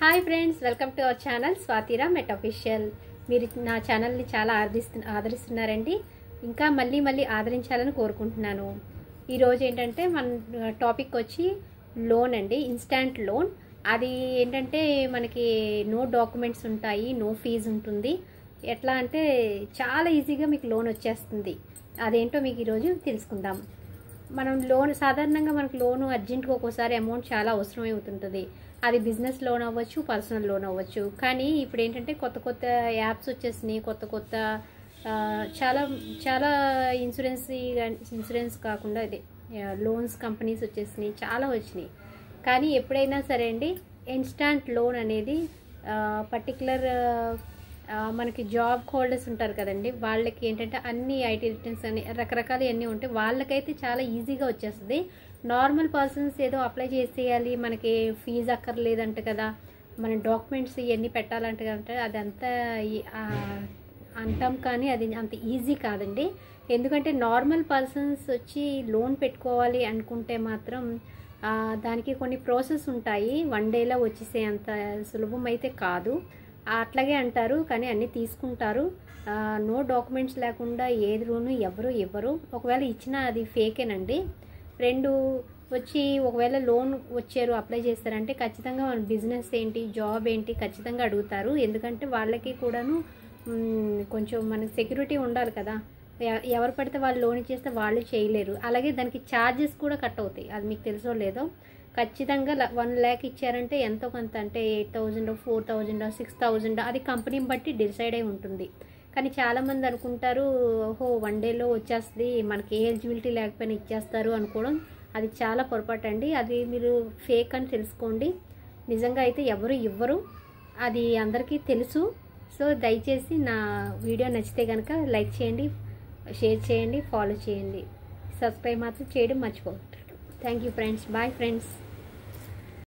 Hi friends, welcome to our channel స్వాతిరా మెట్ official. మీరు నా ఛానల్ని చాలా ఆదరిస్తున్నారండి. ఇంకా మళ్ళీ ఆదరించాలని కోరుకుంటున్నాను. ఈరోజు ఏంటంటే మన టాపిక్ వచ్చి లోన్ అండి, ఇన్స్టాంట్ లోన్. అది ఏంటంటే మనకి నో డాక్యుమెంట్స్ ఉంటాయి, నో ఫీజు ఉంటుంది. ఎట్లా అంటే చాలా ఈజీగా మీకు లోన్ వచ్చేస్తుంది. అదేంటో మీకు ఈరోజు తెలుసుకుందాం. మనం లోన్ సాధారణంగా మనకు లోను అర్జెంట్గా ఒక్కోసారి అమౌంట్ చాలా అవసరం అవుతుంటుంది. అది బిజినెస్ లోన్ అవ్వచ్చు, పర్సనల్ లోన్ అవ్వచ్చు. కానీ ఇప్పుడు ఏంటంటే కొత్త యాప్స్ వచ్చేసినాయి, కొత్త చాలా చాలా ఇన్సూరెన్స్ కాకుండా ఇది లోన్స్ కంపెనీస్ వచ్చేసినాయి, చాలా వచ్చినాయి. కానీ ఎప్పుడైనా సరే అండి, ఇన్స్టాంట్ లోన్ అనేది పర్టికులర్ మనకి జాబ్ హోల్డర్స్ ఉంటారు కదండి, వాళ్ళకి ఏంటంటే అన్ని ఐటీ రిటర్న్స్ అని రకరకాలు అన్నీ ఉంటాయి. వాళ్ళకైతే చాలా ఈజీగా వచ్చేస్తుంది. నార్మల్ పర్సన్స్ ఏదో అప్లై చేసేయాలి, మనకి ఫీజు అక్కర్లేదంట కదా, మన డాక్యుమెంట్స్ ఇవన్నీ పెట్టాలంట అంటే అదంతా అంటాం. కానీ అది అంత ఈజీ కాదండి. ఎందుకంటే నార్మల్ పర్సన్స్ వచ్చి లోన్ పెట్టుకోవాలి అనుకుంటే మాత్రం దానికి కొన్ని ప్రాసెస్ ఉంటాయి. 1 డేలో వచ్చేసే అంత సులభం అయితే కాదు. అట్లాగే అంటారు, కానీ అన్నీ తీసుకుంటారు. నో డాక్యుమెంట్స్ లేకుండా ఏది లోను ఎవరు ఇవ్వరు. ఒకవేళ ఇచ్చినా అది ఫేకేనండి. 2 వచ్చి ఒకవేళ లోన్ వచ్చారు, అప్లై చేస్తారంటే ఖచ్చితంగా మన బిజినెస్ ఏంటి, జాబ్ ఏంటి ఖచ్చితంగా అడుగుతారు. ఎందుకంటే వాళ్ళకి కూడాను కొంచెం మనకి సెక్యూరిటీ ఉండాలి కదా. ఎవరు పడితే వాళ్ళు లోన్ ఇచ్చేస్తే వాళ్ళు చేయలేరు. అలాగే దానికి ఛార్జెస్ కూడా కట్ అవుతాయి. అది మీకు తెలుసో లేదో. ఖచ్చితంగా 1 lakh ఇచ్చారంటే ఎంతో కొంత, అంటే 8,000, 4,000, 6,000 అది కంపెనీని బట్టి డిసైడ్ అయి ఉంటుంది. కానీ చాలామంది అనుకుంటారు, ఓహో 1 డేలో వచ్చేస్తుంది, మనకి ఏ ఎలిజిబిలిటీ లేకపోయినా ఇచ్చేస్తారు అనుకోవడం అది చాలా పొరపాటు అండి. అది మీరు ఫేక్ అని తెలుసుకోండి. నిజంగా అయితే ఎవరు ఇవ్వరు, అది అందరికీ తెలుసు. సో దయచేసి నా వీడియో నచ్చితే కనుక లైక్ చేయండి, షేర్ చేయండి, ఫాలో చేయండి. సబ్స్క్రైబ్ మాత్రం చేయడం మర్చిపోకండి. Thank you friends. Bye friends.